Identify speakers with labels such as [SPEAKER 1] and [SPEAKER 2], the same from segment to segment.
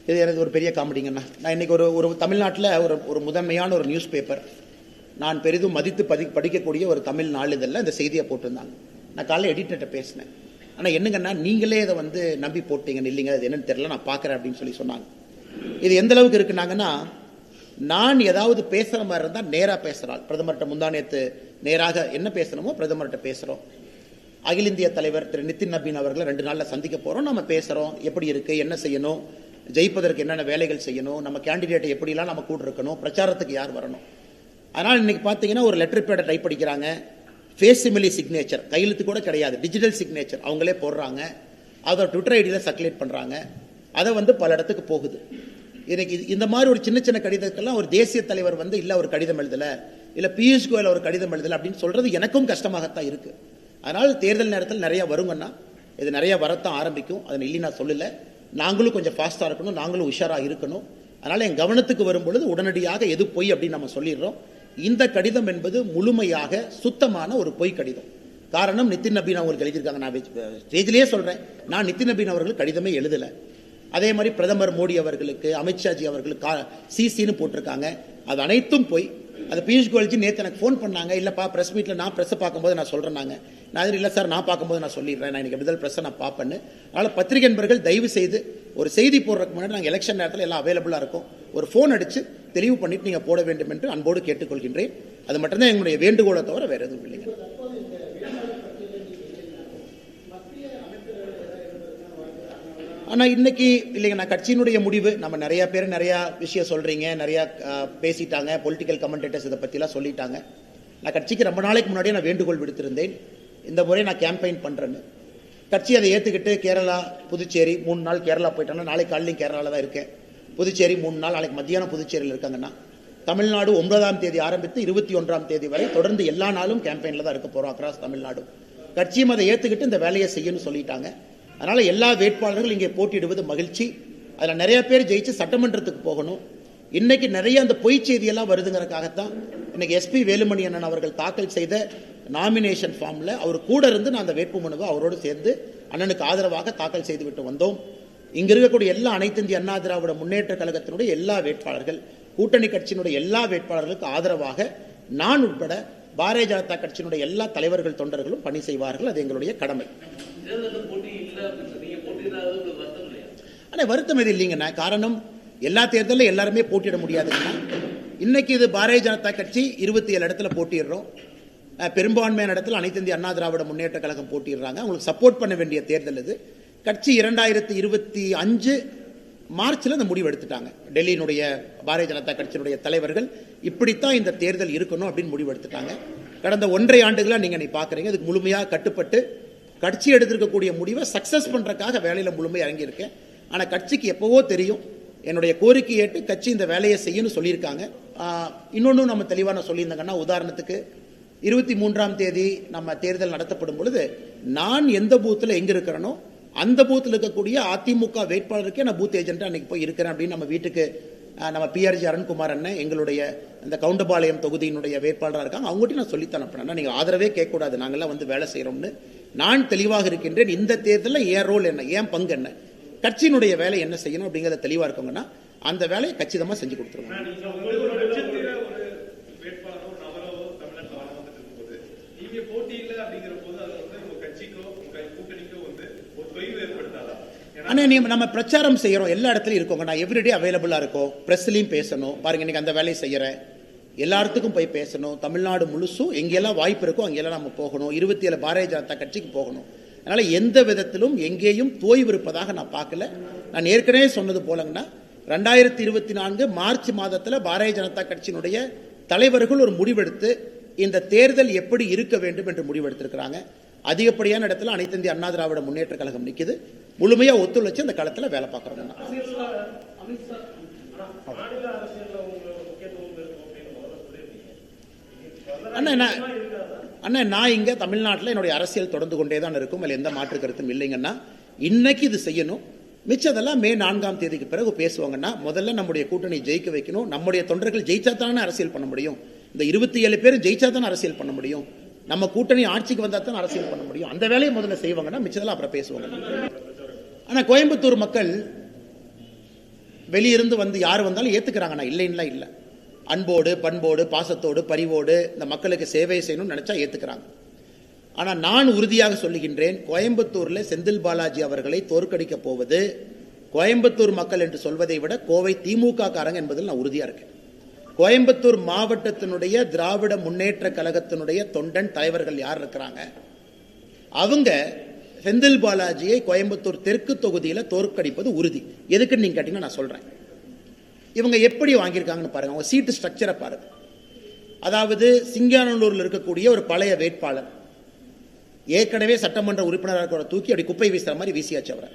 [SPEAKER 1] இது எனக்கு ஒரு பெரிய காமெடிங்கண்ணா. நான் இன்றைக்கி ஒரு தமிழ்நாட்டில் ஒரு முதன்மையான ஒரு நியூஸ் பேப்பர், நான் பெரிதும் மதித்து படிக்கக்கூடிய ஒரு தமிழ் நாளிதழில் இந்த செய்தியை போட்டிருந்தாங்க. நான் காலையில் எடிட்டர்கிட்ட பேசினேன். ஆனால் என்னங்கன்னா, நீங்களே இதை நம்பி போட்டீங்கன்னு. இல்லைங்க, அது என்னன்னு தெரியல, நான் பார்க்குறேன் அப்படின்னு சொன்னாங்க. இது எந்த அளவுக்கு இருக்குனாங்கன்னா, நான் ஏதாவது பேசுகிற மாதிரி இருந்தால் நேராக பேசுகிறாள். பிரதமர்கிட்ட முந்தானேத்து நேராக என்ன பேசணுமோ பிரதமர்கிட்ட பேசுகிறோம். அகில இந்திய தலைவர் திரு நிதின் நபீன் அவர்களை 2 நாளில் சந்திக்க போகிறோம். நம்ம பேசுகிறோம், எப்படி இருக்குது, என்ன செய்யணும், ஜெயிப்பதற்கு என்னென்ன வேலைகள் செய்யணும், நம்ம கேண்டிடேட்டை எப்படிலாம் நம்ம கூட இருக்கணும், பிரச்சாரத்துக்கு யார் வரணும். அதனால் இன்றைக்கி பார்த்தீங்கன்னா ஒரு லெட்டர் பேடை டைப் படிக்கிறாங்க, ஃபேசிமிலி சிக்னேச்சர், கையெழுத்து கூட கிடையாது, டிஜிட்டல் சிக்னேச்சர் அவங்களே போடுறாங்க, அதை ட்விட்டர் ஐடியில் சர்க்குலேட் பண்ணுறாங்க. அதை பல இடத்துக்கு போகுது. இன்னைக்கு இந்த மாதிரி ஒரு சின்ன சின்ன கடிதத்துக்கெல்லாம் ஒரு தேசிய தலைவர் இல்லை ஒரு கடிதம் எழுதலை, இல்லை பியூஷ் கோயல் ஒரு கடிதம் எழுதலை அப்படின்னு சொல்கிறது எனக்கும் கஷ்டமாகத்தான் இருக்குது. அதனால் தேர்தல் நேரத்தில் நிறையா வருங்கன்னா, இது நிறையா வரத்தான் ஆரம்பிக்கும். அதை இல்லை நான் சொல்லலை. நாங்களும் கொஞ்சம் ஃபாஸ்ட்டாக இருக்கணும், நாங்களும் உஷாராக இருக்கணும். அதனால் என் கவனத்துக்கு வரும்பொழுது உடனடியாக எது பொய் அப்படின்னு நம்ம சொல்லிடுறோம். இந்த கடிதம் என்பது முழுமையாக சுத்தமான ஒரு பொய் கடிதம். காரணம், நிதின் நபீன் அவங்களுக்கு எழுதியிருக்காங்க. நான் ஸ்டேஜிலேயே சொல்கிறேன், நான் நிதின் நபீன் அவர்கள் கடிதமே எழுதலை. அதே மாதிரி பிரதமர் மோடி அவர்களுக்கு, அமித்ஷாஜி அவர்களுக்கு சிசின்னு போட்டிருக்காங்க. அது அனைத்தும் போய். அது பியூஷ் கோயல்ஜி நேற்று எனக்கு ஃபோன் பண்ணாங்க, இல்லைப்பா ப்ரெஸ் மீட்டில் நான் ப்ரெஸ்ஸை பார்க்கும்போது நான் சொல்கிறேன்னாங்க. நான் இல்லை சார், நான் பார்க்கும்போது நான் சொல்லிடுறேன், நான் எனக்கு விடுதல் ப்ரெஸ்ஸை நான் பார்ப்பேன்னு. அதனால் பத்திரிகை நண்பர்கள் தயவு செய்து ஒரு செய்தி போடுறதுக்கு முன்னாடி நாங்கள் எலெக்ஷன் நேரத்தில் எல்லாம் அவைலபிளாக இருக்கும், ஒரு ஃபோன் அடித்து தெளிவு பண்ணிவிட்டு நீங்கள் போட வேண்டும் என்று அன்போடு கேட்டுக்கொள்கின்றேன். அது மட்டும்தான் எங்களுடைய வேண்டுகோளை தவிர வேறு எதுவும் இல்லைங்க. ஆனால் இன்னைக்கு இல்லைங்க, நான் கட்சியினுடைய முடிவு, நம்ம நிறையா பேர் நிறையா விஷயம் சொல்கிறீங்க, நிறையா பேசிட்டாங்க, பொலிட்டிக்கல் கமெண்டேட்டர்ஸ் இதை பற்றிலாம் சொல்லிட்டாங்க. நான் கட்சிக்கு ரொம்ப நாளைக்கு முன்னாடியே நான் வேண்டுகோள் விடுத்திருந்தேன், இந்த முறை நான் கேம்பெயின் பண்ணுறேன்னு. கட்சி அதை ஏற்றுக்கிட்டு கேரளா, புதுச்சேரி 3 நாள் கேரளா போயிட்டாங்கன்னா, நாளைக்கு காலையிலையும் கேரளாவில் தான் இருக்கேன். புதுச்சேரி 3 நாள், நாளைக்கு மத்தியானம் புதுச்சேரியில் இருக்காங்கன்னா, தமிழ்நாடு 9ஆம் தேதி ஆரம்பித்து 21ஆம் தேதி வரை தொடர்ந்து எல்லா நாளும் கேம்பெயினில் தான் இருக்க போகிறோம் அக்ராஸ் தமிழ்நாடு. கட்சியும் அதை ஏற்றுக்கிட்டு இந்த வேலையை செய்யணும்னு சொல்லிட்டாங்க. அதனால் எல்லா வேட்பாளர்கள் இங்கே போட்டியிடுவது மகிழ்ச்சி. அதில் நிறைய பேர் ஜெயிச்சு சட்டமன்றத்துக்கு போகணும். இன்னைக்கு நிறைய அந்த பொய் செய்தியெல்லாம் வருதுங்கிறதுக்காகத்தான் இன்னைக்கு எஸ்பி வேலுமணி அண்ணன் அவர்கள் தாக்கல் செய்த நாமினேஷன் ஃபார்மில் அவர் கூட இருந்து நான் அந்த வேட்புமனுவை அவரோடு சேர்ந்து அண்ணனுக்கு ஆதரவாக தாக்கல் செய்துவிட்டு வந்தோம். இங்கே இருக்கக்கூடிய எல்லா அனைத்து இந்திய அண்ணா திராவிட முன்னேற்ற கழகத்தினுடைய எல்லா வேட்பாளர்கள், கூட்டணி கட்சியினுடைய எல்லா வேட்பாளர்களுக்கு ஆதரவாக நான் உட்பட பாரதிய ஜனதா கட்சியினுடைய எல்லா தலைவர்கள் தொண்டர்களும் பணி செய்வார்கள். அது எங்களுடைய கடமை. ஆனால் வருத்தம் எது இல்லைங்கண்ணா. காரணம், எல்லா தேர்தலில் எல்லாருமே போட்டியிட முடியாதுங்கண்ணா. இன்னைக்கு இது பாரதிய ஜனதா கட்சி 27 இடத்துல போட்டிடுறோம். பெரும்பான்மையான இடத்துல அனைத்து இந்திய அண்ணா திராவிட முன்னேற்ற கழகம் போட்டிடுறாங்க. அவங்களுக்கு சப்போர்ட் பண்ண வேண்டிய தேர்தல் இது. கட்சி 2025 மார்ச்சில் அந்த முடிவு எடுத்துட்டாங்க. டெல்லியினுடைய பாரதிய ஜனதா கட்சியினுடைய தலைவர்கள் இப்படித்தான் இந்த தேர்தல் இருக்கணும் அப்படின்னு முடிவு எடுத்துட்டாங்க. கடந்த 1.5 ஆண்டுகளாக நீங்கள் பார்க்குறீங்க, இதுக்கு முழுமையாக கட்டுப்பட்டு கட்சி எடுத்திருக்கக்கூடிய முடிவை சக்ஸஸ் பண்ணுறதுக்காக வேலையில் முழுமையாக இறங்கியிருக்கேன். ஆனால் கட்சிக்கு எப்போவோ தெரியும், என்னுடைய கோரிக்கை ஏற்று கட்சி இந்த வேலையை செய்யணும்னு சொல்லியிருக்காங்க. இன்னொன்று நம்ம தெளிவான சொல்லியிருந்தாங்கன்னா, உதாரணத்துக்கு 23ஆம் தேதி நம்ம தேர்தல் நடத்தப்படும் பொழுது நான் எந்த பூத்தில் எங்கே இருக்கிறேனோ அந்த பூத்தில் இருக்கக்கூடிய அதிமுக வேட்பாளருக்கே நான் பூத் ஏஜென்ட்டாக அன்றைக்கி போய் இருக்கிறேன் அப்படின்னு நம்ம வீட்டுக்கு நம்ம பிஆர்ஜி அருண்குமார் அண்ணன் எங்களுடைய இந்த கவுண்டபாளையம் தொகுதியினுடைய வேட்பாளராக இருக்காங்க, அவங்ககிட்ட நான் சொல்லித்தான் அனுப்பினேன். நீங்கள் ஆதரவே கேட்கக்கூடாது, நாங்கள்லாம் வேலை செய்கிறோம்னு நான் தெளிவாக இருக்கின்றேன். இந்த தேர்தலில் என் ரோல் என்ன, என் பங்கு என்ன, கட்சியினுடைய வேலை என்ன செய்யணும் அப்படிங்கிறத தெளிவாக இருக்கோங்கன்னா அந்த வேலையை கச்சிதமாக செஞ்சு கொடுத்துருவோம். ஆனால் நம்ம பிரச்சாரம் செய்கிறோம், எல்லா இடத்துலையும் இருக்கோங்க. நான் எவ்ரிடே அவைலபிளாக இருக்கோம், ப்ரெஸ்லையும் பேசணும். பாருங்கள், இன்றைக்கி அந்த வேலையை செய்கிறேன், எல்லாத்துக்கும் போய் பேசணும். தமிழ்நாடு முழுசும் எங்கெல்லாம் வாய்ப்பு இருக்கோ அங்கெல்லாம் நம்ம போகணும். 27 பாரதிய ஜனதா கட்சிக்கு போகணும். அதனால் எந்த விதத்திலும் எங்கேயும் தோய்வு இருப்பதாக நான் பார்க்கல. நான் ஏற்கனவே சொன்னது போலங்கன்னா, 2024 மார்ச் மாதத்தில் பாரதிய ஜனதா கட்சியினுடைய தலைவர்கள் ஒரு முடிவெடுத்து இந்த தேர்தல் எப்படி இருக்க வேண்டும் என்று முடிவெடுத்திருக்கிறாங்க. அதிகப்படியான இடத்துல அனைத்து இந்திய அண்ணா திராவிட முன்னேற்ற கழகம் நிற்குது. முழுமையாக ஒத்துழைச்சு அந்த களத்தில் வேலை பார்க்குறோம். அண்ணா, நான் இங்கே தமிழ்நாட்டில் என்னுடைய அரசியல் தொடர்ந்து கொண்டே தான் இருக்கும், அதில் எந்த மாற்று கருத்தும் இல்லைங்கன்னா. இன்னைக்கு இது செய்யணும், மிச்சதெல்லாம் மே 4ஆம் தேதிக்கு பிறகு பேசுவாங்கன்னா. முதல்ல நம்முடைய கூட்டணி ஜெயிக்க வைக்கணும். நம்முடைய தொண்டர்கள் ஜெயிச்சா தானே அரசியல் பண்ண முடியும். இந்த 27 பேரும் ஜெயிச்சா தானே அரசியல் பண்ண முடியும். நம்ம கூட்டணி ஆட்சிக்கு வந்தால் தான் அரசியல் பண்ண முடியும். அந்த வேலையை முதல்ல செய்வாங்கன்னா, மிச்சதெல்லாம் அப்புறம் பேசுவாங்க. ஆனால் கோயம்புத்தூர் மக்கள் வெளியிருந்து வந்து யார் வந்தாலும் ஏற்றுக்கிறாங்க. நான் இல்லைன்னா இல்லை, அன்போடு பண்போடு பாசத்தோடு பரிவோடு இந்த மக்களுக்கு சேவை செய்யணும்னு நினச்சா ஏற்றுக்கிறாங்க. ஆனால் நான் உறுதியாக சொல்லுகின்றேன், கோயம்புத்தூரில் செந்தில் பாலாஜி அவர்களை தோற்கடிக்கப் போவது கோயம்புத்தூர் மக்கள் என்று சொல்வதை விட கோவை திமுக காரங்க என்பதில் நான் உறுதியாக இருக்கேன். கோயம்புத்தூர் மாவட்டத்தினுடைய திராவிட முன்னேற்ற கழகத்தினுடைய தொண்டன் தலைவர்கள் யார் இருக்கிறாங்க, அவங்க செந்தில் பாலாஜியை கோயம்புத்தூர் தெற்கு தொகுதியில் தோற்கடிப்பது உறுதி. எதுக்குன்னு நீங்க கேட்டீங்கன்னா நான் சொல்றேன். இவங்க எப்படி வாங்கியிருக்காங்கன்னு பாருங்க, அவங்க சீட்டு ஸ்ட்ரக்சரை பாருங்க. அதாவது சிங்கானல்லூரில் இருக்கக்கூடிய ஒரு பழைய வேட்பாளர் ஏற்கனவே சட்டமன்ற உறுப்பினராக தூக்கி அப்படி குப்பை வீசுற மாதிரி வீசியாச்சு அவரை.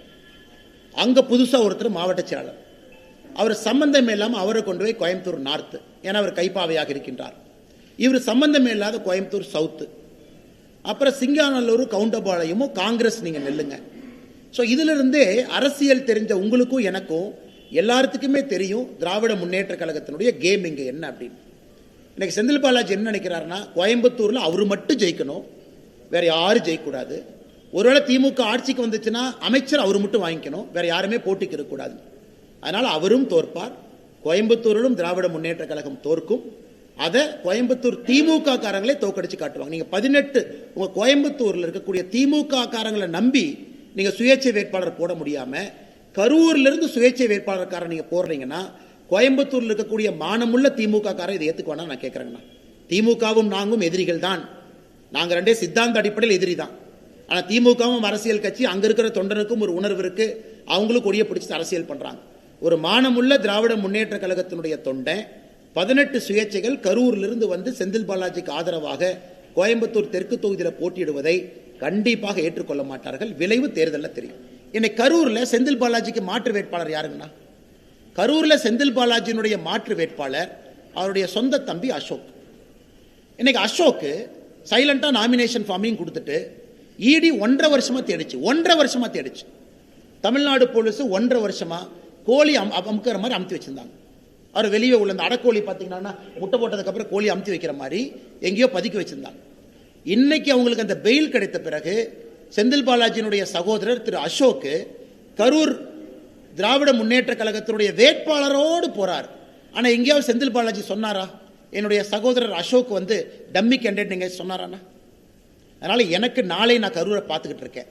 [SPEAKER 1] அங்க புதுசா ஒருத்தர் மாவட்ட செயலாளர், அவர் சம்பந்தமே இல்லாமல் அவரை கொண்டு போய் கோயம்புத்தூர் நார்த்து, ஏன்னா அவர் கைப்பாவையாக இருக்கின்றார். இவர் சம்பந்தமே இல்லாத கோயம்புத்தூர் சவுத்து, அப்புறம் சிங்கானல்லூர் கவுண்டபாளையமும் காங்கிரஸ் நீங்க நெல்லுங்க. ஸோ இதுல இருந்தே அரசியல் தெரிஞ்ச உங்களுக்கும் எனக்கும் எல்லாத்துக்குமே தெரியும் திராவிட முன்னேற்ற கழகத்தினுடைய கேம் இங்க என்ன அப்படின்னு. இன்னைக்கு செந்தில் பாலாஜி என்ன நினைக்கிறாருன்னா, கோயம்புத்தூர்ல அவரு மட்டும் ஜெயிக்கணும், வேற யாரும் ஜெயிக்கக்கூடாது. ஒருவேளை திமுக ஆட்சிக்கு வந்துச்சுன்னா அமைச்சர் அவரு மட்டும் வாங்கிக்கணும், வேற யாருமே போட்டிக்கு இருக்கக்கூடாது. அதனால அவரும் தோற்பார், கோயம்புத்தூரிலும் திராவிட முன்னேற்ற கழகம் தோற்கும். அதை கோயம்புத்தூர் திமுக காரங்களே தோக்கடிச்சு காட்டுவாங்க. நீங்க 18 உங்க கோயம்புத்தூர்ல இருக்கக்கூடிய திமுக காரங்களை நம்பி நீங்க சுயேட்சை வேட்பாளர் போட முடியாம கரூர்ல இருந்து சுயேட்சை வேட்பாளர்காரன் நீங்க போடுறீங்கன்னா, கோயம்புத்தூர்ல இருக்கக்கூடிய மானமுள்ள திமுக காரன் இதை ஏத்துக்குவானா நான் கேட்கறேங்கண்ணா. திமுகவும் நாங்களும் எதிரிகள் தான், நாங்க ரெண்டே சித்தாந்த அடிப்படையில் எதிரி தான். ஆனா திமுகவும் அரசியல் கட்சி, அங்க இருக்கிற தொண்டனுக்கும் ஒரு உணர்வு இருக்கு, அவங்களும் கொடியை பிடிச்சு அரசியல் பண்றாங்க. ஒரு மானமுள்ள திராவிட முன்னேற்ற கழகத்தினுடைய தொண்டன் 18 சுயேட்சைகள் கரூரிலிருந்து வந்து செந்தில் பாலாஜிக்கு ஆதரவாக கோயம்புத்தூர் தெற்கு தொகுதியில் போட்டியிடுவதை கண்டிப்பாக ஏற்றுக்கொள்ள மாட்டார்கள். விளைவு தேர்தலில் தெரியும். இன்னைக்கு கரூர்ல செந்தில் பாலாஜிக்கு மாற்று வேட்பாளர் யாருங்கண்ணா? கரூர்ல செந்தில் பாலாஜியினுடைய மாற்று வேட்பாளர் அவருடைய சொந்த தம்பி அசோக். இன்னைக்கு அசோக் சைலண்டா நாமினேஷன் ஃபார்மையும் கொடுத்துட்டு இடி 1.5 வருஷமா தேடிச்சு. தமிழ்நாடு போலீஸ் 1.5 வருஷமா கோழி அமுக்கிற மாதிரி அமுத்தி வச்சிருந்தாங்க. அவர் வெளியே உள்ள அந்த அடக்கோழி பார்த்தீங்கன்னா முட்டை போட்டதுக்கு அப்புறம் கோழி அமுத்தி வைக்கிற மாதிரி எங்கேயோ பதுக்கி வச்சிருந்தாங்க. இன்னைக்கு அவங்களுக்கு அந்த பெயில் கிடைத்த பிறகு செந்தில் பாலாஜியினுடைய சகோதரர் திரு அசோக் கரூர் திராவிட முன்னேற்ற கழகத்தினுடைய வேட்பாளரோடு போறார். ஆனா எங்கேயாவது செந்தில் பாலாஜி சொன்னாரா என்னுடைய சகோதரர் அசோக் வந்து டம்மி கேண்டிடேட் நீங்க சொன்னாரானா? அதனால எனக்கு நாளை நான் கரூரை பார்த்துக்கிட்டு இருக்கேன்.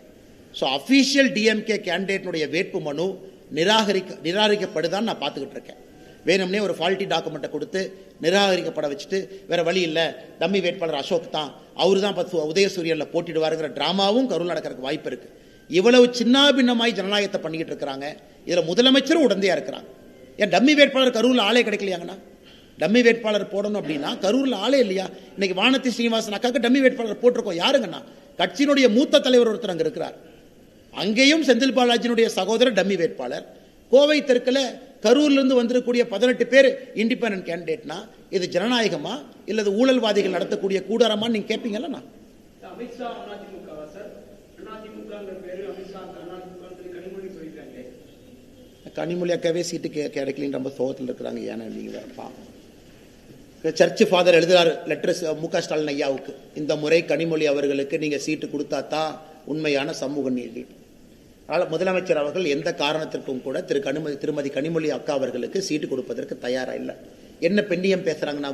[SPEAKER 1] ஸோ அஃபீஷியல் டிஎம்கே கேண்டிடேட்னுடைய வேட்பு மனு நிராகரிக்கப்படுதான்னு நான் பார்த்துக்கிட்டு இருக்கேன். வேணும்னே ஒரு ஃபால்ட்டி டாக்குமெண்ட்டை கொடுத்து நிராகரிக்கப்பட வச்சுட்டு வேற வழி இல்லை, டம்மி வேட்பாளர் அசோக் தான், அவரு தான் உதயசூரியன்ல போட்டிடுவாருங்கிற டிராமாவும் கரூர் நடக்கிறதுக்கு வாய்ப்பு இருக்கு. இவ்வளவு சின்னாபின்னமாய் ஜனநாயகத்தை பண்ணிக்கிட்டு இருக்கிறாங்க. இதுல முதலமைச்சரும் உடந்தையா இருக்கிறாங்க. ஏன் டம்மி வேட்பாளர் கரூர்ல ஆளே கிடைக்கலையாங்கண்ணா? டம்மி வேட்பாளர் போடணும் அப்படின்னா கரூர்ல ஆளே இல்லையா? இன்னைக்கு வானதி ஸ்ரீனிவாசன் அக்காக்கு டம்மி வேட்பாளர் போட்டிருக்கோம். யாருங்கண்ணா? கட்சியினுடைய மூத்த தலைவர் ஒருத்தர் அங்க இருக்கிறார். அங்கேயும் செந்தில் பாலாஜியினுடைய சகோதரர் டம்மி வேட்பாளர். கோவை தெற்குல கரூர்ல இருந்து வந்திருக்கக்கூடிய 18 பேர் இண்டிபெண்டன்ட் கேண்டிடேட்னா இது ஜனநாயகமா இல்லது ஊழல்வாதிகள் நடத்தக்கூடிய கூடாரமா நீங்க கேட்பீங்களா? கனிமொழி அக்காவே சீட்டு கிடைக்கலன்னு ரொம்ப சோகத்தில் இருக்கிறாங்க. ஏன்னா நீங்க சர்ச் ஃபாதர் எழுதுறாரு லெட்டர்ஸ் மு.க. ஸ்டாலின் ஐயாவுக்கு, இந்த முறை கனிமொழி அவர்களுக்கு நீங்க சீட்டு கொடுத்தா தான் உண்மையான சமூக நீதி. அதனால் முதலமைச்சர் அவர்கள் எந்த காரணத்திற்கும் கூட திருமதி கனிமொழி அக்கா அவர்களுக்கு சீட்டு கொடுப்பதற்கு தயாரா இல்லை. என்ன பெண்ணியம் பேசுறாங்கன்னா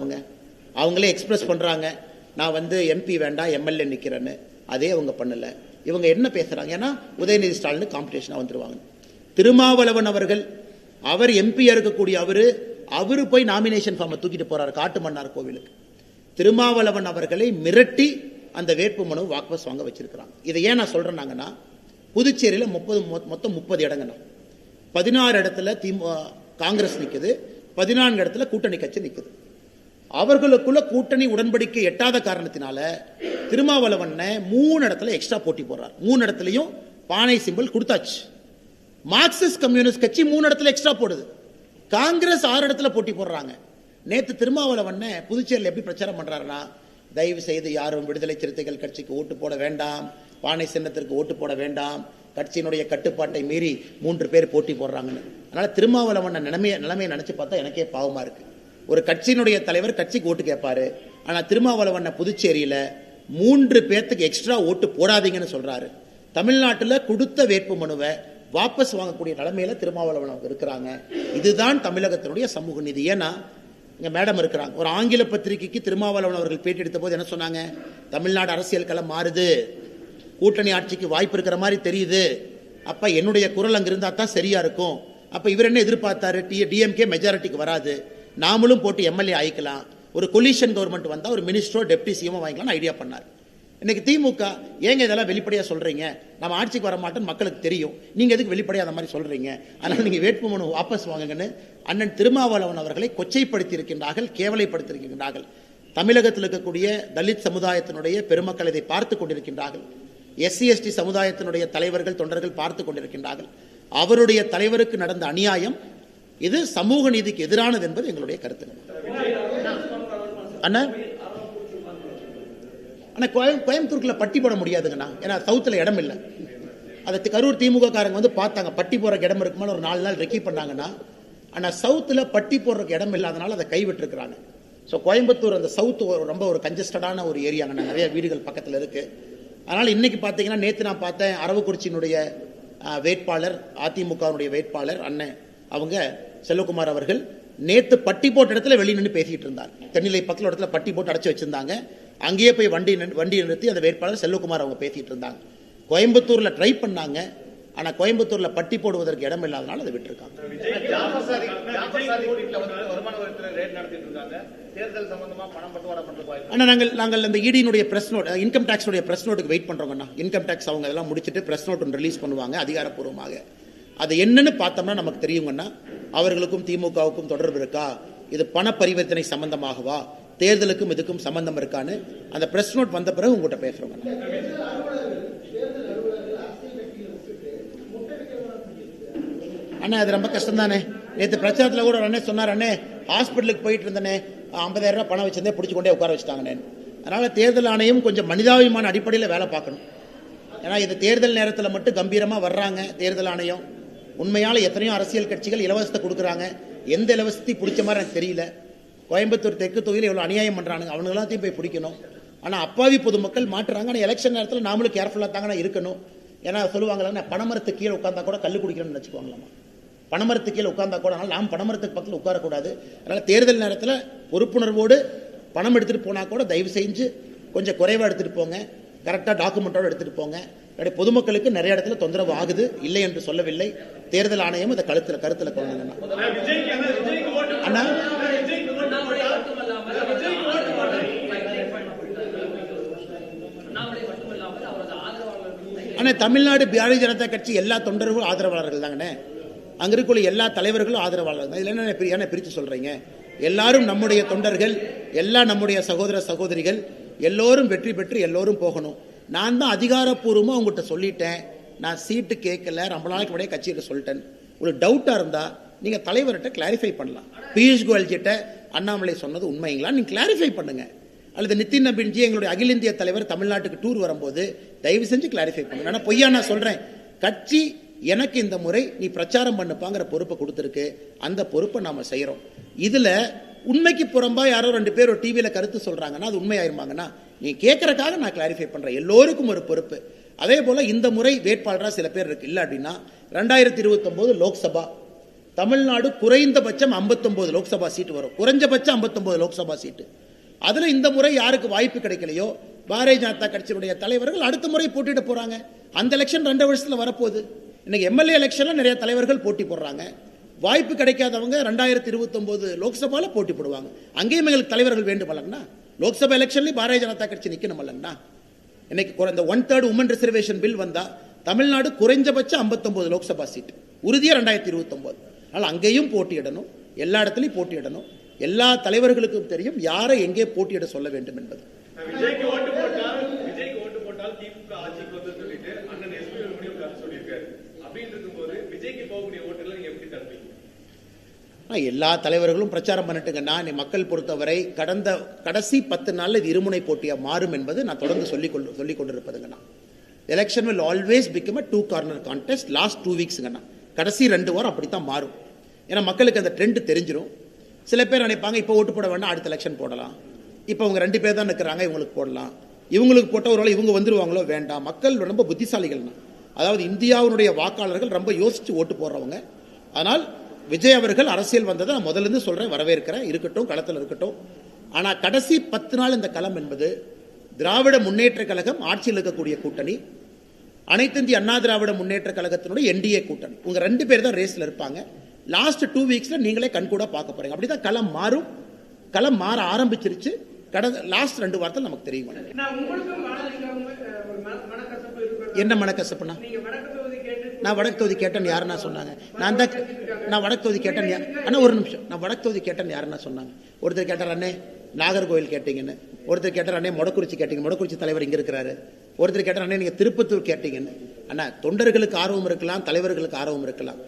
[SPEAKER 1] அவங்களே எக்ஸ்பிரஸ் பண்றாங்க, நான் வந்து எம்பி வேண்டாம் எம்எல்ஏ நிக்கிறேன்னு. அதே அவங்க பண்ணல. இவங்க என்ன பேசுறாங்க? ஏன்னா உதயநிதி ஸ்டாலின் காம்படிஷனா வந்துருவாங்க. திருமாவளவன் அவர்கள், அவர் எம்பியா இருக்கக்கூடிய அவரு போய் நாமினேஷன் ஃபார்மை தூக்கிட்டு போறாரு காட்டுமன்னார் கோவிலுக்கு. திருமாவளவன் அவர்களை மிரட்டி அந்த வேட்பு மனு வாபஸ் வாங்க வச்சிருக்கிறாங்க. இதை ஏன் நான் சொல்றேன்னாங்கன்னா, புதுச்சேரியில் மொத்தம் 30 இடங்கண்ணா. 16 இடத்துல காங்கிரஸ் நிக்குது, 14 இடத்துல கூட்டணி கட்சி நிக்குது. அவர்களுக்குள்ள கூட்டணி உடன்படிக்கை எட்டாத காரணத்தினால திருமாவளவன் 3 இடத்துல எக்ஸ்ட்ரா போட்டி போடுறார். 3 இடத்துலையும் பானை சிம்பிள் கொடுத்தாச்சு. மார்க்சிஸ்ட் கம்யூனிஸ்ட் கட்சி 3 இடத்துல எக்ஸ்ட்ரா போடுது. காங்கிரஸ் 6 இடத்துல போட்டி போடுறாங்க. நேற்று திருமாவளவன் புதுச்சேரியில் எப்படி பிரச்சாரம் பண்றாருன்னா, தயவு செய்து யாரும் விடுதலை சிறுத்தைகள் கட்சிக்கு ஓட்டு போட வேண்டாம், பானை சின்னத்திற்கு ஓட்டு போட வேண்டாம், கட்சியினுடைய கட்டுப்பாட்டை மீறி 3 பேர் போட்டி போடுறாங்கன்னு. அதனால திருமாவளவன் நிலைமையை நினைச்சு பார்த்தா எனக்கே பாவமா இருக்கு. ஒரு கட்சியினுடைய தலைவர் கட்சிக்கு ஓட்டு கேட்பாரு, ஆனா திருமாவளவன் புதுச்சேரியில 3 பேர்த்துக்கு எக்ஸ்ட்ரா ஓட்டு போடாதீங்கன்னு சொல்றாரு. தமிழ்நாட்டில் கொடுத்த வேட்பு மனுவை வாபஸ் வாங்கக்கூடிய நிலைமையில திருமாவளவன் அவங்க இருக்கிறாங்க. இதுதான் தமிழகத்தினுடைய சமூக நீதி. ஏன்னா இங்க மேடம் இருக்கிறாங்க, ஒரு ஆங்கில பத்திரிகைக்கு திருமாவளவன் அவர்கள் பேட்டி எடுத்த போது என்ன சொன்னாங்க? தமிழ்நாடு அரசியல் களம் மாறுது, கூட்டணி ஆட்சிக்கு வாய்ப்பு இருக்கிற மாதிரி தெரியுது, அப்ப என்னுடைய குரல் அங்க இருந்தா தான் சரியா இருக்கும். அப்ப இவர் என்ன எதிர்பார்த்தாரு? டிஎம்கே மெஜாரிட்டிக்கு வராது, நாமளும் போட்டு எம்எல்ஏ ஆயிக்கலாம், ஒரு கொலிஷன் கவர்மெண்ட் வந்தா ஒரு மினிஸ்டரோ டெப்டி சிஎம் வாங்கிக்கலாம் ஐடியா பண்ணார். இன்னைக்கு திமுக ஏங்க இதெல்லாம் வெளிப்படையா சொல்றீங்க? நம்ம ஆட்சிக்கு வர மாட்டோம் மக்களுக்கு தெரியும், நீங்க எதுக்கு வெளிப்படையா அந்த மாதிரி சொல்றீங்க? அதனால நீங்க வேட்புமனு வாபஸ் வாங்குங்கன்னு அண்ணன் திருமாவளவன் அவர்களை கொச்சைப்படுத்தி இருக்கின்றார்கள், கேவலைப்படுத்தி இருக்கின்றார்கள். தமிழகத்தில் இருக்கக்கூடிய தலித் சமுதாயத்தினுடைய பெருமக்கள் இதை பார்த்துக் கொண்டிருக்கின்றார்கள். எஸ்சி எஸ்டி சமுதாயத்தினுடைய தலைவர்கள் தொண்டர்கள் பார்த்துக் கொண்டிருக்கின்றார்கள். அவருடைய தலைவருக்கு நடந்த அநியாயம் இது சமூக நீதிக்கு எதிரானது என்பது எங்களுடைய கருத்து. அண்ணா கோயம்புத்தூர்ல பட்டி போட முடியாதுங்கண்ணா, ஏன்னா சவுத்துல இடம் இல்லை. அதை கரூர் திமுக காரங்க வந்து பார்த்தாங்க, பட்டி போற இடம் இருக்குமான்னு ஒரு 4 நாள் ரெக்கி பண்ணாங்கன்னா, ஆனா சவுத்துல பட்டி போடுறதுக்கு இடம் இல்லாதனால அதை கைவிட்டு இருக்கிறாங்க. ஸோ கோயம்புத்தூர் அந்த சவுத் ரொம்ப ஒரு கன்ஜஸ்டடான ஒரு ஏரியாங்கண்ணா, நிறைய வீடுகள் பக்கத்தில் இருக்கு. அதனால இன்னைக்கு பார்த்தீங்கன்னா, நேற்று நான் பார்த்தேன் அரவக்குறிச்சியினுடைய வேட்பாளர், அதிமுகவுடைய வேட்பாளர் அண்ணன் அவங்க செல்வகுமார் அவர்கள் நேற்று பட்டி போட்ட இடத்துல வெளியே நின்று பேசிட்டு இருந்தார். தென்னிலை பக்கத்தில் இடத்துல பட்டி போட்டு அடைச்சு வச்சிருந்தாங்க, அங்கேயே போய் வண்டி நிறுத்தி அந்த வேட்பாளர் செல்வகுமார் அவங்க பேசிட்டு இருந்தாங்க. கோயம்புத்தூர்ல ட்ரை பண்ணாங்க, ஆனா கோயம்புத்தூர்ல பட்டி போடுவதற்கு இடம் இல்லாதனால அதை விட்டுருக்காங்க. நாங்கள் அந்த இடியினுடைய press note, income tax press நோட்டுக்கு வெயிட் பண்றோம்னா, இன்கம் டாக்ஸ் அவங்க எல்லாம் முடிச்சிட்டு பிரஸ் நோட் ரிலீஸ் பண்ணுவாங்க அதிகாரப்பூர்வமாக. அது என்னன்னு பார்த்தோம்னா நமக்கு தெரியுங்கன்னா, அவர்களுக்கும் திமுகவுக்கும் தொடர்பு இருக்கா, இது பண பரிவர்த்தனை சம்பந்தமாகவா, தேர்தலுக்கும் இதுக்கும் சம்பந்தம் இருக்கான்னு அந்த பிரஸ் நோட் வந்த பிறகு உங்ககிட்ட பேசுறோம். அண்ணா அது ரொம்ப கஷ்டம் தானே. நேற்று பிரச்சாரத்தில் கூட அண்ணே சொன்னார், அண்ணே ஹாஸ்பிட்டலுக்கு போயிட்டு இருந்தேனே 50,000 ரூபாய் பணம் வச்சிருந்தே பிடிச்சி கொண்டே உட்கார வச்சுட்டாங்கண்ணே. அதனால தேர்தல் ஆணையம் கொஞ்சம் மனிதாபிமான அடிப்படையில் வேலை பார்க்கணும். ஏன்னா இது தேர்தல் நேரத்தில் மட்டும் கம்பீரமா வர்றாங்க தேர்தல் ஆணையம். உண்மையால எத்தனையோ அரசியல் கட்சிகள் இலவசத்தை கொடுக்குறாங்க, எந்த இலவசத்தையும் பிடிச்ச மாதிரி எனக்கு தெரியல. கோயம்புத்தூர் தெற்கு தொகுதியில் எவ்வளவு அநியாயம் பண்றாங்க, அவனுங்களாத்தையும் போய் பிடிக்கணும். ஆனா அப்பாவி பொதுமக்கள் மாட்டுறாங்க. ஆனால் எலெக்ஷன் நேரத்தில் நாமளும் கேர்ஃபுல்லா தாங்க இருக்கணும். ஏன்னா சொல்லுவாங்களா, பணமரத்துக்கு கீழே உட்கார்ந்தா கூட கல்லு குடிக்கணும்னு நினைச்சுக்குவாங்களாமா. பணமரத்துக்கு கீழே உட்கார்ந்தா கூட நாம் பணமரத்துக்கு பக்கத்தில் உட்காரக்கூடாது. அதனால தேர்தல் நேரத்தில் பொறுப்புணர்வோடு பணம் எடுத்துட்டு போனா கூட தயவு செஞ்சு கொஞ்சம் குறைவா எடுத்துட்டு போங்க, கரெக்டா டாக்குமெண்டோட எடுத்துட்டு போங்க. பொதுமக்களுக்கு நிறைய இடத்துல தொந்தரவு ஆகுது, இல்லை என்று சொல்லவில்லை. தேர்தல் ஆணையம் இதை கருத்துல கொள்ளணும். அண்ணா அண்ணா தமிழ்நாடு பாரதிய ஜனதா கட்சி எல்லா தொண்டர்களும் ஆதரவாளர்கள் தாங்கண்ணே, அங்க இருக்க எல்லா தலைவர்களும் ஆதரவாளர்கள். இதுல என்ன பிரிச்சு சொல்றீங்க? எல்லாரும் நம்முடைய தொண்டர்கள், எல்லாம் நம்முடைய சகோதர சகோதரிகள், எல்லோரும் வெற்றி பெற்று எல்லோரும் போகணும். நான் தான் அதிகாரப்பூர்வமா உங்ககிட்ட சொல்லிட்டேன், நான் சீட்டு கேட்கல, ரொம்ப நாளைக்கு முன்னாடியே கட்சியிட்ட சொல்லிட்டேன். உங்களுக்கு டவுட்டா இருந்தா நீங்க தலைவர்கிட்ட கிளாரிஃபை பண்ணலாம். பியூஷ் கோயல் கிட்ட அண்ணாமலை சொன்னது உண்மைங்களா நீங்க கிளாரிஃபை பண்ணுங்க. அல்லது நிதின் நபின்ஜி எங்களுடைய அகில இந்திய தலைவர் தமிழ்நாட்டுக்கு டூர் வரும்போது தயவு செஞ்சு கிளாரிஃபை பண்ணுங்க. ஆனா பொய்யா நான் சொல்றேன், கட்சி எனக்கு இந்த முறை நீ பிரச்சாரம் பண்ணுப்பாங்கிற பொறுப்பை கொடுத்துருக்கு, அந்த பொறுப்பை நாம செய்யறோம். இதுல உண்மைக்கு புறம்பா யாரோ 2 பேர் ஒரு டிவியில கருத்து சொல்றாங்கன்னா அது உண்மையாயிருமாங்கன்னா, நீ கேட்கறதுக்காக நான் கிளாரிஃபை பண்றேன். எல்லோருக்கும் ஒரு பொறுப்பு. அதே போல இந்த முறை வேட்பாளரா சில பேர் இருக்கு. இல்ல அப்படின்னா 2029 லோக்சபா தமிழ்நாடு குறைந்தபட்சம் 59 லோக்சபா சீட்டு வரும், குறைஞ்சபட்சம் 59 லோக்சபா சீட்டு. அதுல இந்த முறை யாருக்கு வாய்ப்பு கிடைக்கலையோ பாரதிய ஜனதா கட்சியினுடைய தலைவர்கள் அடுத்த முறை போட்டியிட போறாங்க. அந்த எலெக்ஷன் 2 வருஷத்துல வரப்போகுது. இன்னைக்கு எம்எல்ஏ எலெக்ஷன்ல நிறைய தலைவர்கள் போட்டி போடுறாங்க. வாய்ப்பு கிடைக்காதவங்க 2029 லோக்சபால போட்டி போடுவாங்க. அங்கேயும் எங்களுக்கு தலைவர்கள் வேண்டும் அல்லங்கண்ணா. லோக்சபா எலெக்ஷன்லயும் பாரதிய ஜனதா கட்சி நிக்கணும் அல்லங்கண்ணா. இன்னைக்கு இந்த 1/3 உமன் ரிசர்வேஷன் பில் வந்தா தமிழ்நாடு குறைஞ்சபட்சம் 59 லோக்சபா சீட் உறுதியா 2029. அதனால அங்கேயும் போட்டியிடணும், எல்லா இடத்துலையும் போட்டியிடணும். எல்லா தலைவர்களுக்கும் தெரியும் யாரை எங்கே போட்டியிட சொல்ல வேண்டும் என்பது. எல்லா தலைவர்களும் பிரச்சாரம் பண்ணிட்டுங்கன்னா, மக்கள் பொறுத்தவரை கடைசி 10 நாள்ல இது இருமுனை போட்டியா மாறும் என்பது நான் தொடர்ந்து சொல்லிக் கொண்டிருப்பதுங்கண்ணா. Election will always become a 2-corner contest. Last 2 வீக்ஸ்ங்கண்ணா, கடைசி 2 வாரம் அப்படித்தான் மாறும். ஏன்னா மக்களுக்கு அந்த ட்ரெண்ட் தெரிஞ்சிடும். சில பேர் நினைப்பாங்க இப்போ ஓட்டு போட வேண்டாம், அடுத்த எலெக்ஷன் போடலாம், இப்போ அவங்க 2 பேர் தான் நிற்கிறாங்க, இவங்களுக்கு போடலாம், இவங்களுக்கு போட்ட ஒரு இவங்க வந்துருவாங்களோ வேண்டாம். மக்கள் ரொம்ப புத்திசாலிகள்னா அதாவது இந்தியாவுடைய வாக்காளர்கள் ரொம்ப யோசிச்சு ஓட்டு போடுறவங்க. ஆனால் விஜய் அவர்கள் அரசியல் வந்ததை நான் முதல்ல இருந்து சொல்றேன், வரவேற்கிறேன், இருக்கட்டும், களத்தில் இருக்கட்டும். ஆனால் கடைசி 10 நாள் இந்த களம் என்பது திராவிட முன்னேற்ற கழகம் ஆட்சியில் இருக்கக்கூடிய கூட்டணி, அனைத்து இந்திய அண்ணா திராவிட முன்னேற்ற கழகத்தினுடைய என்டிஏ கூட்டணி, உங்க 2 பேர் தான் ரேஸ்ல இருப்பாங்க. லாஸ்ட் 2 வீக்ஸ்ல நீங்களே கண்கூட பார்க்க போறீங்க. அப்படிதான் களம் மாறும். களம் மாற ஆரம்பிச்சிருச்சு. லாஸ்ட் 2 வாரத்தில் நமக்கு தெரியும். என்ன மனக்கசப்புனா? நான் வடக்கு தொகுதி கேட்டேன் யாருன்னா சொன்னாங்க? நான் வடக்கு தொகுதி கேட்டேன். அண்ணா ஒரு நிமிஷம், நான் வடக்கு தொகுதி கேட்டேன் யாருன்னா சொன்னாங்க? ஒருத்தர் கேட்டார் அண்ணே நாகர்கோவில் கேட்டீங்கன்னு, ஒருத்தர் கேட்டார் அண்ணே மொடக்குறிச்சி கேட்டீங்க, மொடக்குறிச்சி தலைவர் இங்க இருக்கிறாரு. ஒருத்தர் கேட்டார் அண்ணே நீங்க திருப்பத்தூர் கேட்டீங்கன்னு. அண்ணா தொண்டர்களுக்கு ஆர்வம் இருக்கலாம், தலைவர்களுக்கு ஆர்வம் இருக்கலாம்.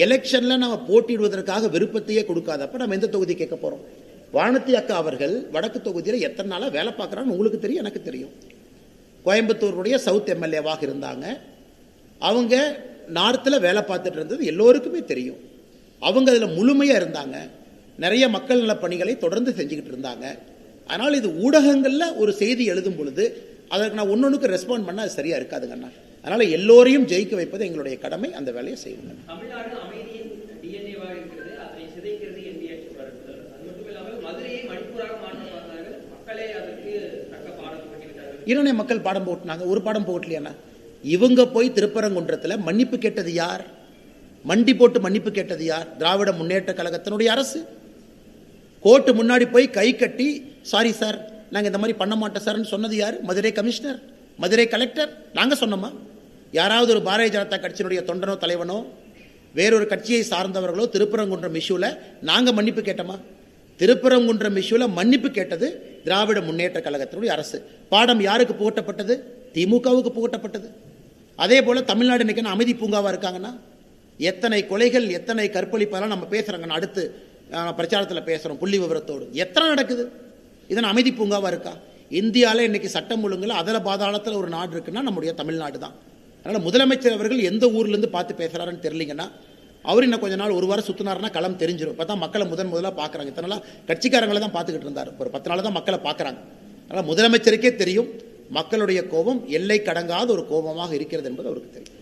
[SPEAKER 1] எலெக்ஷன்ல நம்ம போட்டியிடுவதற்காக விருப்பத்தையே கொடுக்காதப்ப நம்ம எந்த தொகுதி கேட்க போறோம்? வானதி அக்கா அவர்கள் வடக்கு தொகுதியில் எத்தனை நாளா வேலை பார்க்கறான்னு உங்களுக்கு தெரியும், எனக்கு தெரியும். கோயம்புத்தூருடைய சவுத் எம்எல்ஏவாக இருந்தாங்க. அவங்க நார்த்தில் வேலை பார்த்துட்டு இருந்தது எல்லோருக்குமே தெரியும். அவங்க அதில் முழுமையாக இருந்தாங்க. நிறைய மக்கள் நல பணிகளை தொடர்ந்து செஞ்சுக்கிட்டு இருந்தாங்க. அதனால் இது ஊடகங்களில் ஒரு செய்தி எழுதும் பொழுது அதற்கு நான் ஒன்னொன்றுக்கு ரெஸ்பாண்ட் பண்ணால் அது சரியா இருக்காதுங்கண்ணா. அதனால எல்லோரையும் ஜெயிக்க வைப்பது எங்களுடைய கடமை, அந்த வேலையை செய்யணும். இரண்டே மக்கள் பாடம் போட்டுனாங்க, ஒரு பாடம் போகலையா? இவங்க போய் திருப்பரங்குன்றத்தில் மன்னிப்பு கேட்டது யார்? மண்டி போட்டு மன்னிப்பு கேட்டது யார்? திராவிட முன்னேற்ற கழகத்தினுடைய அரசு. கோர்ட்டு முன்னாடி போய் கை கட்டி சாரி சார் நாங்கள் இந்த மாதிரி பண்ண மாட்டோம் சார்னு சொன்னது யார்? Madurai commissioner, Madurai collector. நாங்கள் சொன்னோமா? யாராவது ஒரு பாரதிய ஜனதா கட்சியினுடைய தொண்டனோ தலைவனோ வேறொரு கட்சியை சார்ந்தவர்களோ திருப்பரங்குன்றம் இஷ்யூல நாங்கள் மன்னிப்பு கேட்டோமா? திருப்பரங்குன்றம் இஷ்யூல மன்னிப்பு கேட்டது திராவிட முன்னேற்ற கழகத்தினுடைய அரசு. பாடம் யாருக்கு புகட்டப்பட்டது? திமுகவுக்கு புகட்டப்பட்டது. அதே போல தமிழ்நாடு இன்னைக்கு அமைதி பூங்காவா இருக்காங்கன்னா, எத்தனை கொலைகள் எத்தனை கற்பழிப்பெல்லாம் நம்ம பேசுறாங்க. அடுத்து பிரச்சாரத்தில் பேசுறோம் புள்ளி விவரத்தோடு. எத்தனை நடக்குது? இதன் அமைதி பூங்காவா இருக்கா? இந்தியாவில் இன்னைக்கு சட்டம் ஒழுங்குல அதல பாதாளத்தில் ஒரு நாடு இருக்குன்னா நம்முடைய தமிழ்நாடு தான். அதனால முதலமைச்சர் அவர்கள் எந்த ஊர்ல இருந்து பார்த்து பேசுறாருன்னு தெரியலீங்கன்னா, அவர் இன்னும் கொஞ்ச நாள் ஒரு வாரம் சுத்தினாருன்னா களம் தெரிஞ்சிடும். இப்போ தான் மக்களை முதலாக பார்க்குறாங்க. இத்தனை கட்சிக்காரங்களை தான் பார்த்துக்கிட்டு இருந்தார். ஒரு 10 நாள் தான் மக்களை பார்க்குறாங்க. அதனால் முதலமைச்சருக்கே தெரியும் மக்களுடைய கோபம் எல்லை கடங்காத ஒரு கோபமாக இருக்கிறது என்பது அவருக்கு தெரியும்.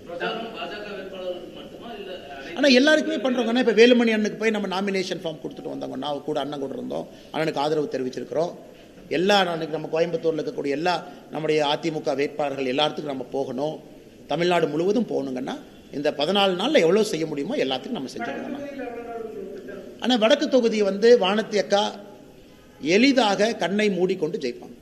[SPEAKER 1] ஆனால் எல்லாருக்குமே பண்ணுறோங்க. இப்போ வேலுமணி அண்ணனுக்கு போய் நம்ம நாமினேஷன் ஃபார்ம் கொடுத்துட்டு வந்தோங்க. நான் கூட அண்ணன் கூட இருந்தோம். அண்ணனுக்கு ஆதரவு தெரிவிச்சிருக்கிறோம். எல்லா அன்னைக்கு நம்ம கோயம்புத்தூரில் இருக்கக்கூடிய எல்லா நம்முடைய அதிமுக வேட்பாளர்கள் எல்லாத்துக்கும் நம்ம போகணும். தமிழ்நாடு முழுவதும் போகணுங்கன்னா இந்த 14 நாளில் எவ்வளோ செய்ய முடியுமோ எல்லாத்துக்கும் நம்ம செஞ்சிடணும். ஆனால் வடக்கு தொகுதி வானதி அக்கா எளிதாக கண்ணை மூடிக்கொண்டு ஜெயிப்பாங்க.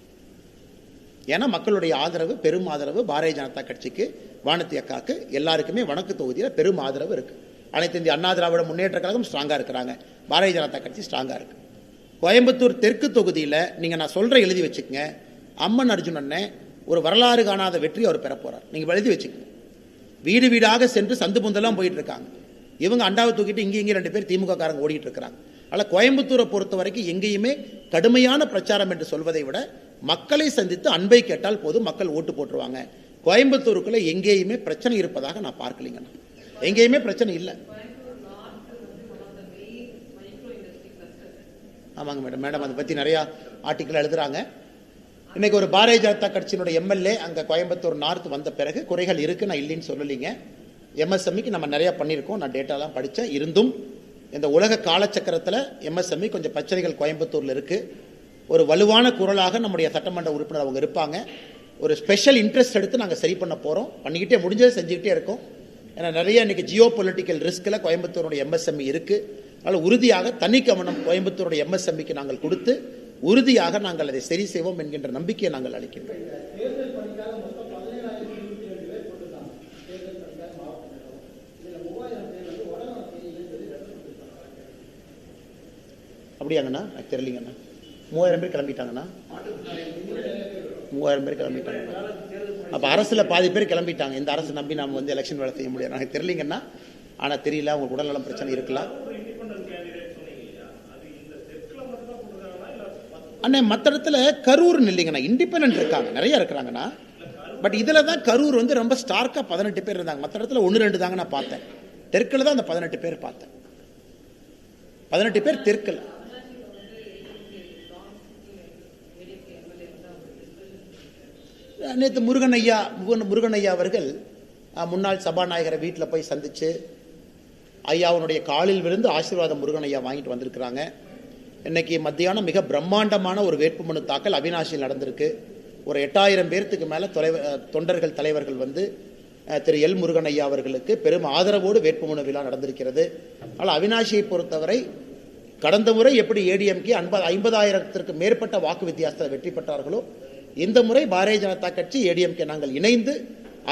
[SPEAKER 1] ஏன்னா மக்களுடைய ஆதரவு, பெரும் ஆதரவு பாரதிய ஜனதா கட்சிக்கு, வானதி அக்காவுக்கு எல்லாருக்குமே வடக்கு தொகுதியில் பெரும் ஆதரவு இருக்கு. அனைத்து இந்திய அண்ணா திராவிட முன்னேற்ற கழகம் ஸ்ட்ராங்கா இருக்கிறாங்க, பாரதிய ஜனதா கட்சி ஸ்ட்ராங்கா இருக்கு. கோயம்புத்தூர் தெற்கு தொகுதியில் நீங்க நான் சொல்ற எழுதி வச்சுக்கங்க, அம்மன் அர்ஜுன் அண்ணன் ஒரு வரலாறு காணாத வெற்றி அவர் பெற போறார். நீங்க எழுதி வச்சுக்கங்க. வீடு வீடாக சென்று சந்து புந்தெல்லாம் போயிட்டு இருக்காங்க. இவங்க அண்டாவை தூக்கிட்டு இங்கே 2 பேர் திமுக காரங்க ஓடிட்டு இருக்கிறாங்க. அதனால் கோயம்புத்தூரை பொறுத்த வரைக்கும் எங்கேயுமே கடுமையான பிரச்சாரம் என்று சொல்வதை விட மக்களை சந்தித்து அன்பை கேட்டால் போதும், மக்கள் ஓட்டு போட்டுருவாங்க. கோயம்புத்தூருக்குள்ள எங்கேயுமே பிரச்சனை இருப்பதாக நான் பார்க்கலீங்க. எங்கேயுமே பிரச்சனை இல்லை. ஆமாங்க மேடம் அதை பற்றி நிறையா ஆர்டிக்கல் எழுதுறாங்க. இன்னைக்கு ஒரு பாரதிய ஜனதா கட்சியினுடைய எம்எல்ஏ அங்கே கோயம்புத்தூர் நார்த் வந்த பிறகு குறைகள் இருக்கு, நான் இல்லைன்னு சொல்லலீங்க. எம்எஸ்எம்இக்கு நம்ம நிறைய பண்ணியிருக்கோம், நான் டேட்டாலாம் படித்தேன். இருந்தும் இந்த உலக காலச்சக்கரத்தில் எம்எஸ்எம்இ கொஞ்சம் பிரச்சனைகள் கோயம்புத்தூரில் இருக்கு. ஒரு வலுவான குரலாக நம்முடைய சட்டமன்ற உறுப்பினர் அவங்க இருப்பாங்க. ஒரு ஸ்பெஷல் இன்ட்ரெஸ்ட் எடுத்து நாங்கள் சரி பண்ண போகிறோம். பண்ணிக்கிட்டே முடிஞ்சதை செஞ்சுக்கிட்டே இருக்கோம். ஏன்னா நிறைய இன்னைக்கு ஜியோ பொலிட்டிக்கல் ரிஸ்கில் கோயம்புத்தூருடைய எம்எஸ்எம்இ இருக்கு. அதனால் உறுதியாக தனி கவனம் கோயம்புத்தூருடைய எம்எஸ்எம்இக்கு நாங்கள் கொடுத்து உறுதியாக நாங்கள் அதை சரி செய்வோம் என்கின்ற நம்பிக்கையை நாங்கள் அளிக்கின்றோம். அப்படியாங்கண்ணா? எனக்கு தெரியலீங்கண்ணா. 3000 பேர் கிளம்பிட்டாங்கண்ணா. 3000 பேர் கிளம்பிட்டாங்க. அப்போ அரசில் பாதி பேர் கிளம்பிட்டாங்க. இந்த அரசு நம்பி நாம் எலெக்ஷன் வேலை செய்ய முடியாது. எனக்கு தெரியலீங்கன்னா. ஆனால் தெரியல, உங்களுக்கு உடல்நலம் பிரச்சனை இருக்கலாம். அண்ணே மற்ற இடத்துல கரூர் இல்லைங்கண்ணா, இண்டிபெண்டன்ட் இருக்காங்க, நிறைய இருக்கிறாங்கண்ணா. பட் இதில் தான் கரூர் ரொம்ப ஸ்டார்க்காக 18 பேர் இருந்தாங்க. மற்ற இடத்துல 1-2 தாங்க நான் பார்த்தேன். தெற்கில் தான் அந்த 18 பேர் பார்த்தேன். 18 பேர் தெற்கில். நேற்று முருகன் ஐயா அவர்கள் முன்னாள் சபாநாயகரை வீட்டில் போய் சந்தித்து ஐயாவுடைய காலில் விழுந்து ஆசீர்வாதம் முருகன் ஐயா வாங்கிட்டு வந்திருக்கிறாங்க. இன்னைக்கு மத்தியானம் மிக பிரம்மாண்டமான ஒரு வேட்புமனு தாக்கல் அவினாசியில் நடந்திருக்கு. ஒரு 8000 பேர்த்துக்கு மேலே தொண்டர்கள் தலைவர்கள் வந்து திரு எல் முருகன் ஐயா அவர்களுக்கு பெரும் ஆதரவோடு வேட்புமனு விழா நடந்திருக்கிறது. ஆனால் அவினாசியை பொறுத்தவரை கடந்த முறை எப்படி ஏடிஎம்கே 50,000த்திற்கு மேற்பட்ட வாக்கு வித்தியாசத்தில் வெற்றி பெற்றார்களோ இந்த முறை பாரதிய ஜனதா கட்சி ஏடிஎம்கே நாங்கள் இணைந்து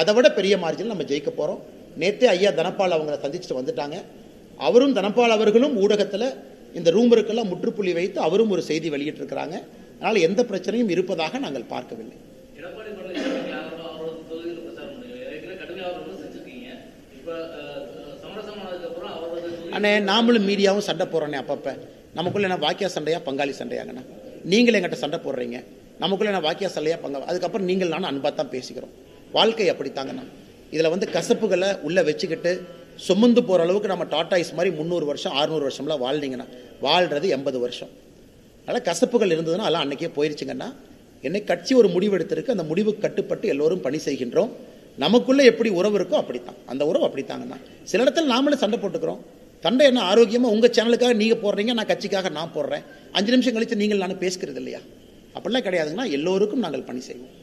[SPEAKER 1] அதை விட பெரிய மார்ஜினில் நம்ம ஜெயிக்க போகிறோம். நேற்றே ஐயா தனபால் அவங்களை சந்திச்சுட்டு வந்துட்டாங்க. அவரும் தனபால் அவர்களும் ஊடகத்தில் இந்த ரூமருக்கெல்லாம் முற்றுப்புள்ளி வைத்து அவரும் ஒரு செய்தி வெளியிட்டிருக்கிறாங்க. அதனால் எந்த பிரச்சனையும் இருப்பதாக நாங்கள் பார்க்கவில்லை. அண்ணே, நாமளும் மீடியாவும் சண்டை போடுறோன்னே அப்பப்போ. நமக்குள்ள என்ன வாக்கியா சண்டையா பங்காளி சண்டையாங்கண்ணா? நீங்களே எங்கிட்ட சண்டை போடுறீங்க, நமக்குள்ள என்ன வாக்கியா சண்டையா பங்காளி? அதுக்கப்புறம் நீங்கள் நானும் அன்பாக தான் பேசிக்கிறோம். வாழ்க்கை அப்படித்தாங்கண்ணா. இதில் வந்து கசப்புகளை உள்ளே வச்சுக்கிட்டு சுமந்து போகிற அளவுக்கு நம்ம டாட்டாய்ஸ் மாதிரி 300 வருஷம் 600 வருஷம்லாம் வாழ்ந்தீங்கன்னா வாழ்கிறது 80 வருஷம். அதனால் கசப்புகள் இருந்ததுன்னா அதெல்லாம் அன்றைக்கே போயிடுச்சுங்கன்னா. என்னை கட்சி ஒரு முடிவு எடுத்திருக்கு, அந்த முடிவுக்கு கட்டுப்பட்டு எல்லோரும் பணி செய்கின்றோம். நமக்குள்ளே எப்படி உறவு இருக்கோ அப்படித்தான், அந்த உறவு அப்படித்தாங்கண்ணா. சில இடத்துல நாமளும் சண்டை போட்டுக்கிறோம். சண்டை என்ன ஆரோக்கியமாக உங்கள் சேனலுக்காக நீங்கள் போடுறீங்க, நான் கட்சிக்காக நான் போடுறேன். 5 நிமிஷம் கழித்து நீங்கள் நானும் பேசுகிறது இல்லையா? அப்படிலாம் கிடையாதுங்கன்னா எல்லோருக்கும் நாங்கள் பணி செய்வோம்.